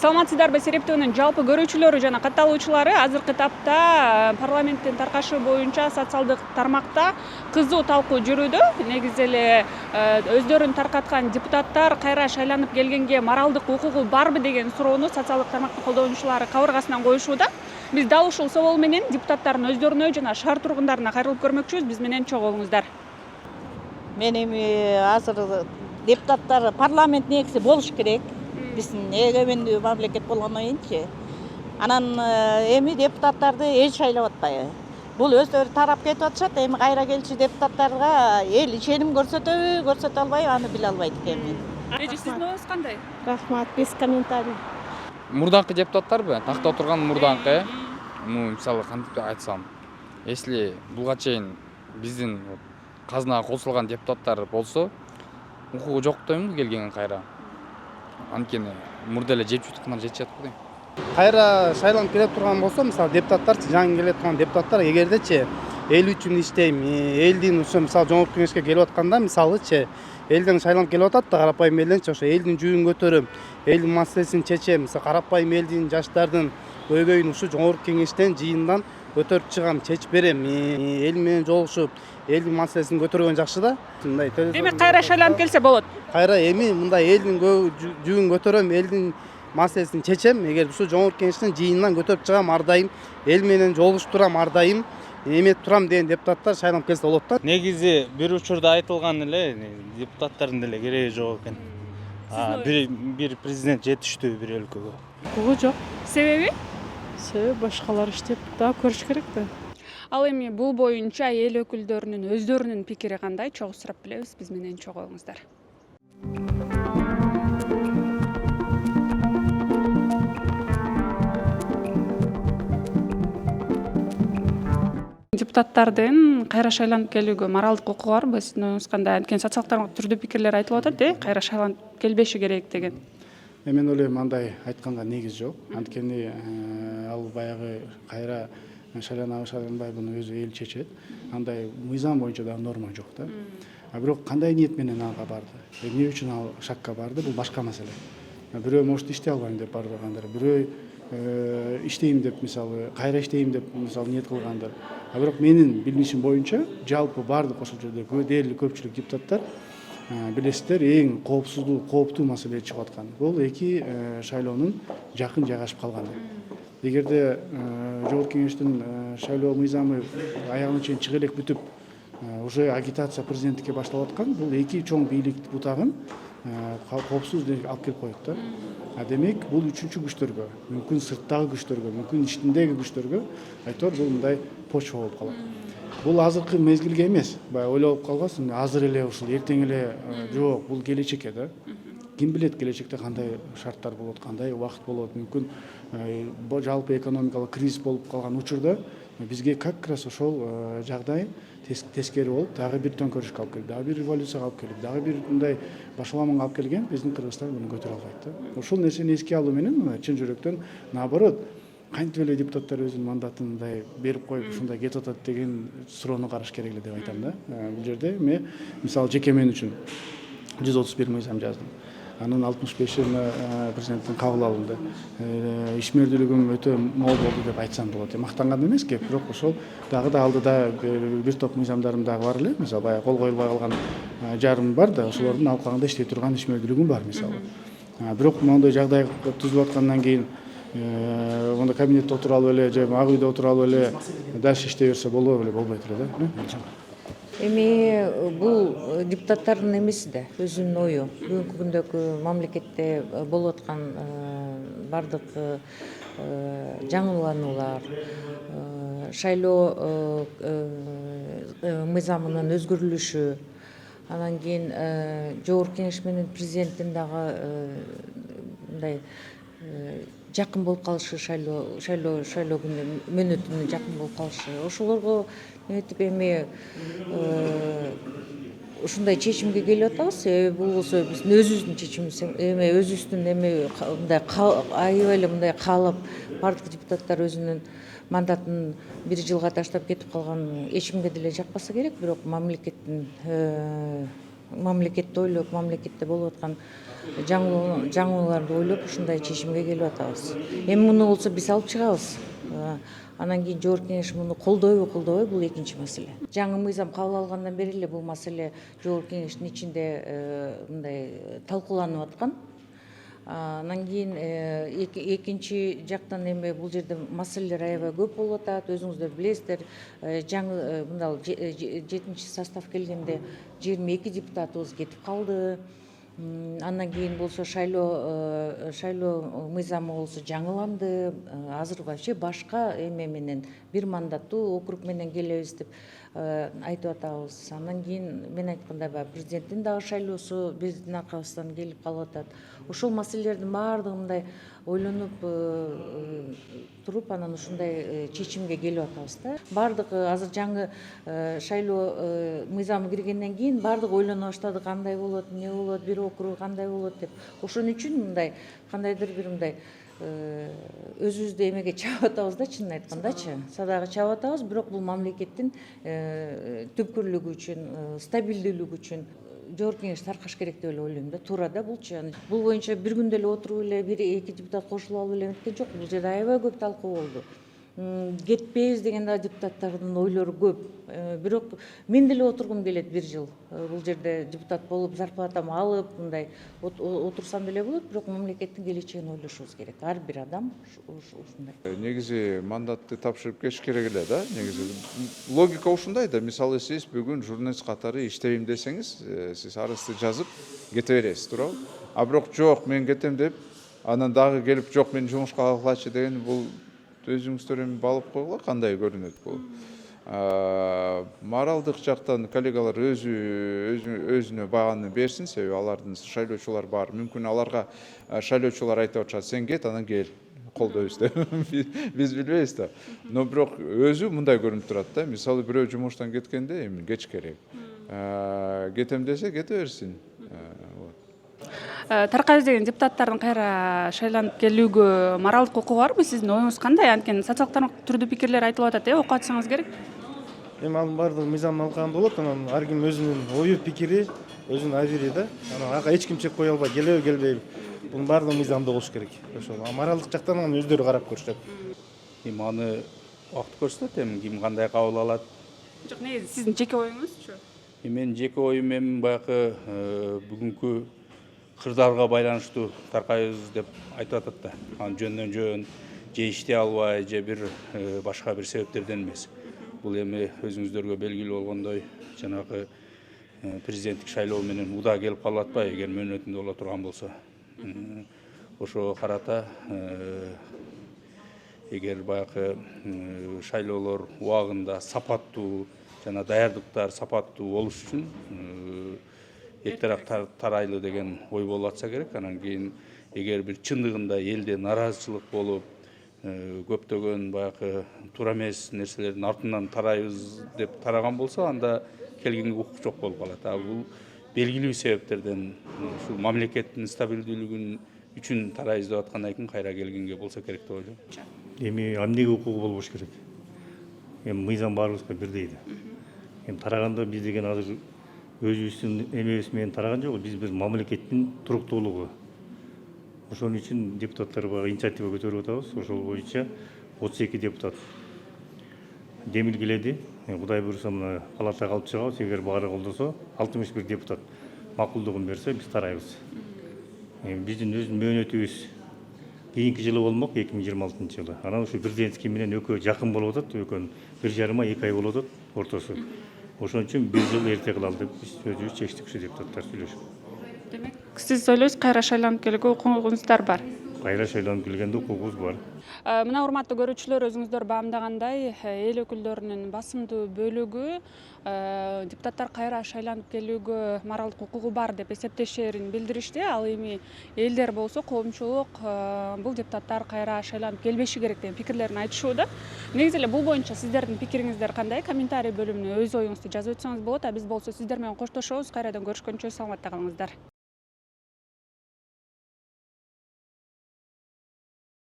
Саламатсыздарбы, Серептөөнүн жалпы көрүүчүлөрү жана катталуучулары азыркы тапта парламенттин таркашы боюнча социалдык тармакта кызуу талкуу жүрүүдө. Негизи эле өздөрүн таркаткан депутаттар кайра шайланып келгенге моралдык укугу барбы деген суроону социалдык тармактын колдонуучулары кабыргасынан коюшууда. Биз дал ушул собол менен депутаттардын өздөрүнө жана шаар тургундарына кайрылып көрмөкчүбүз. Биз менен чогуу болуңуздар. Мен эми азыр депутаттар парламент негизи болуш керек. Биздин эгемендүү мамлекет болгондон кийинчи. Анан эми депутаттарды эл шайлап атпайбы. Бул өздөрү тарап кетип атышат. Эми кайра келчү депутаттарга эл ишеним көрсөтөбү, көрсөтө албайбы, аны биле албайт экенмин. Сиздин оюңуз кандай? Рахмат, без комментарий. Мурдаңкы депутаттарбы? Такта отурган мурдаңкы. Мисалы кантип айтсам, если буга чейин биздин казынага кол салган депутаттар болсо, укугу жок дейм келген кайра. Анткени мурда эле жеп жуткандар жетишет го дейм. Кайра шайланып келип турган болсо, мисалы депутаттарчы, жаңы келип аткан депутаттар эгердечи эл үчүн иштейм, элдин ошо мисалы жоңгорку кеңешке келип атканда, мисалычы элден шайланып келип атат да, карапайым элденчи ошо элдин жүгүн көтөрөм, элдин маселесин чечем, мисалы карапайым элдин, жаштардын көйгөйүн ушу жоңгорку кеңештен, жыйындан көтөрүп чыгам, чечип берем. Эл менен жолугушуп, элдин маселесин көтөргөн жакшы да. Демек кайра шайланып келсе болот. Кайра эми мындай элдин жүгүн көтөрөм, элдин маселесин чечем. Эгер ушу жоңгорку кеңештен жыйындан көтөрүп чыгам, ар дайым эл менен жолугушуп турам, ар дайым эметип турам деген депутаттар шайланып келсе болот да. Негизи бир учурда айтылган эле депутаттардын деле кереги жок экен. Бир президент жетиштүү бир өлкөгө. Укугу жок. Себеби? Себеби башкалар иштеп да көрүш керек да. Ал эми бул боюнча эл өкүлдөрүнүн өздөрүнүн пикири кандай? Чогуу сурап билебиз. Биз менен чогуу болуңуздар. Депутаттардын кайра шайланып келүүгө моралдык укугу барбы? Сиздин оюңуз кандай? Анткени социалдык тармакта түрдүү пикирлер айтылып атат, кайра шайланып келбеши керек деген. Мен ойлойм андай айтканга негиз жок. Анткени ал баягы кайра шайланабы шайланбайбыны өзү эл чечет. Андай мыйзам боюнча да норма жок да. Бирок кандай ниет менен ага барды? Эмне үчүн ал шакка барды? Бул башка маселе. Бирөө может иштей албайм деп баргандар, бирөө иштейм деп мисалы, кайра иштейм деп мисалы ниет кылгандар. Бирок менин билишим боюнча жалпы бардык ошол жерде дээрлик көпчүлүк депутаттар билесиздер, эң кооптуу маселе чыгып аткан. Бул эки шайлоонун жакын жайгашып калганы. Эгерде жогорку кеңештин шайлоо мыйзамы аягына чейин чыга элек бүтүп, уже агитация президенттикке башталып аткан, бул эки чоң бийлик бутагын коопсуз алып келип коет да. Демек, бул үчүнчү күчтөргө, мүмкүн сырттагы күчтөргө, мүмкүн ичиндеги күчтөргө айтор бул мындай почва болуп калат. Бул азыркы мезгилге эмес, баягы ойлоп калбасын, азыр эле ушул эртең эле жок, бул келечекке да. Ким билет келечекте кандай шарттар болот, кандай убакыт болот, мүмкүн жалпы экономикалык кризис болуп калган учурда бизге как раз ошол жагдай тескери болуп, дагы бир төңкөрүшкө алып келип, дагы бир революцияга алып келип, дагы бир мындай башаламанга алып келген биздин Кыргызстан муну көтөрө албайт да. Ошол нерсени эске алуу менен чын жүрөктөн наоборот кантип эле депутаттар өзүнүн мандатын мындай берип коюп ушундай кетип атат деген суроону караш керек эле деп айтам да. Бул жерде мен мисалы жеке мен үчүн 131 мыйзам жаздым. Анын 65-ин президенттин кабыл алуунда ишмердүүлүгүм өтө мол болду деп айтсам болот. Мактанган эмеске, бирок ошол дагы да алдыда бир топ мыйзамдарым дагы бар эле. Мисалы баягы кол коюлбай калган жарым бар да, ошолордун алкагында иштей турган ишмердүүлүгүм бар мисалы. Бирок моундай жагдай түзүлүп аткандан кийин онда кабинетте отура алып эле же ак үйдө отура алып эле дальше иштей берсе болобу эле, болбойт эле да. Эми бул депутаттардын эмеси да, өзүнүн ою. Бүгүнкү күндөгү мамлекетте болуп аткан бардык жаңылануулар, шайлоо мыйзамынын өзгөрүлүшү, анан кийин жогорку кеңеш менен президенттин дагы мындай жакын болуп калышы, шайлоо күнү мөөнөтүнө жакын болуп калышы, ошолорго эметип эми ушундай чечимге келип атабыз. Бул болсо биздин өзүбүздүн чечимибиз, эми өзүбүздүн эми мындай аябай эле мындай каалап бардык депутаттар өзүнүн мандатын 1 жылга таштап кетип калган эч кимге деле жакпаса керек, бирок мамлекеттин мамлекетти ойлоп, мамлекетте болуп аткан жаңылууларды ойлоп ушундай чечимге келип атабыз. Эми муну болсо биз алып чыгабыз. Анан кийин жогорку кеңеш муну колдойбу, колдобойбу бул экинчи маселе. Жаңы мыйзам кабыл алгандан бери эле бул маселе жогорку кеңештин ичинде мындай талкууланып аткан. Анан кийин экинчи жактан эми бул жерде маселелер аябай көп болуп атат. Өзүңүздөр билесиздер, жаңы мындай 7-чи состав келгенде 22 депутатыбыз кетип калды. Андан кийин болсо шайлоо мыйзамы болсо жаңыланды. Азыр вообще башка эме менен бир мандаттуу округ менен келебиз деп айтып атабыз. Андан кийин мен айткандай баягы президенттин дагы шайлоосу биздин аркабыздан келип калып атат. Ошол маселелердин баардыгы мындай ойлонуп туруп анан ушундай чечимге келип атабыз да. Баардыгы азыр жаңы шайлоо мыйзамы киргенден кийин баардыгы ойлоно баштады, кандай болот, эмне болот, бир округ кандай болот деп. Ошон үчүн мындай кандайдыр бир мындай өзүбүздү эмеге чаап атабыз да, чынын айткандачы. Садагы чаап атабыз, бирок бул мамлекеттин түпкүрлүгү үчүн, стабилдүүлүгү үчүн жогорку кеңеш таркаш керек деп эле ойлойм да. Туура да булчу. Бул боюнча бир күндө эле отуруп эле бир эки депутат кошулуп алып эле эметкен жок. Бул жерде аябай көп талкуу болду. Кетпейбиз деген да депутаттардын ойлору көп. Бирок мен деле отургум келет бир жыл. Бул жерде депутат болуп, зарплатамды алып, мындай отурсам деле болот, бирок мамлекеттин келечегин ойлошубуз керек. Ар бир адам ушундай. Негизи мандатты тапшырып кеш керек эле да. Негизи логика ушундай да. Мисалы сиз бүгүн журналист катары иштейм десеңиз, сиз арызды жазып кете бересиз, туурабы? А бирок жок, мен кетем деп, анан дагы келип жок, мен жумушка алгылачы деген бул өзүңүздөр эми балып койгула кандай көрүнөт бул. Моралдык жактан коллегалар өзүнө баганы берсин, себеби алардын шайлоочулар бар. Мүмкүн аларга шайлоочулар айтып атышат, сен кет, анан кел, колдойбуз деп. Биз билбейбиз да. Но бирок өзү мындай көрүнүп турат да. Мисалы бирөө жумуштан кеткенде эми кеч керек. Кетем десе кете берсин. Таркаев деген депутаттардын кайра шайланып келүүгө моралдык укугу барбы? Сиздин оюңуз кандай? Анткени социалдык тармакта түрдүү пикирлер айтылып атат, окуп атсаңыз керек. Эми анын баардыгы мыйзам алган болот, анан ар ким өзүнүн ою, пикири, өзүнүн абири да. Анан ага эч ким чек кое албайт, келеби, келбейби. Бунун баардыгы мыйзамда болуш керек. Ошол моралдык жактан аны өздөрү карап көрүшөт. Эми аны убакыт көрсөтөт, эми ким кандай кабыл алат. Жок, негизи сиздин жеке оюңузчу? Менин жеке оюм эми баягы бүгүнкү кырдаалга байланыштуу таркайбыз деп айтып атат да. Анын жөндөн жөн же иштей албай, же бир башка бир себептерден эмес. Бул эми өзүңүздөргө белгилүү болгондой, жанагы президенттик шайлоо менен уда келип калып атпайбы, эгер мөөнөтүндө боло турган болсо. Ошого карата эгер баягы шайлоолор убагында сапаттуу жана даярдыктар сапаттуу болуш үчүн эртерээк тарайлы деген ой болуп атса керек. Анан кийин эгер бир чындыгында элде наразычылык болуп, көптөгөн баягы туура эмес нерселердин артынан тарайбыз деп тараган болсо, анда келгенге укук жок болуп калат. Бул белгилүү себептерден ушул мамлекеттин стабилдүүлүгүн үчүн тарайбыз деп аткандан кийин кайра келгенге болсо керек деп ойлойм. Эми эмнеге укугу болбош керек? Эми мыйзам баарыбызга бирдей да. Эми тараганда биз деген азыр өзүбүздүн эмебиз менен тараган жок, биз бир мамлекеттин туруктуулугу. Ошон үчүн депутаттар баягы инициатива көтөрүп атабыз. Ошол боюнча 32 депутат демилгеледи. Кудай буйруса мына палатага алып чыгабыз. Эгер баары колдосо 61 депутат макулдугун берсе, биз тарайбыз. Биздин өзүнүн мөөнөтүбүз кийинки жылы болмок, 2026 жылы. Анан ушу президентский менен экөө жакын болуп атат, экөөнүн 1,5 ай 2 ай болуп атат ортосу. Ошон үчүн бир жыл эрте кылалы деп биз өзүбүз чечтик, ушу депутаттар сүйлөшүп. Демек, сиз ойлойсуз кайра шайланып келүүгө укугуңуздар бар? Кайра шайланып келгенде укугубуз бар. Мына урматтуу көрүүчүлөр, өзүңүздөр баамдагандай, эл өкүлдөрүнүн басымдуу бөлүгү депутаттар кайра шайланып келүүгө моралдык укугу бар деп эсептешерин билдиришти. Ал эми элдер болсо, коомчулук бул депутаттар кайра шайланып келбеши керек деген пикирлерин айтышууда. Негизи эле бул боюнча сиздердин пикириңиздер кандай? Комментарий бөлүмүнө өз оюңузду жазып өтсөңүз болот. Биз болсо сиздер менен коштошобуз. Кайрадан көрүшкөнчө саламатта калыңыздар.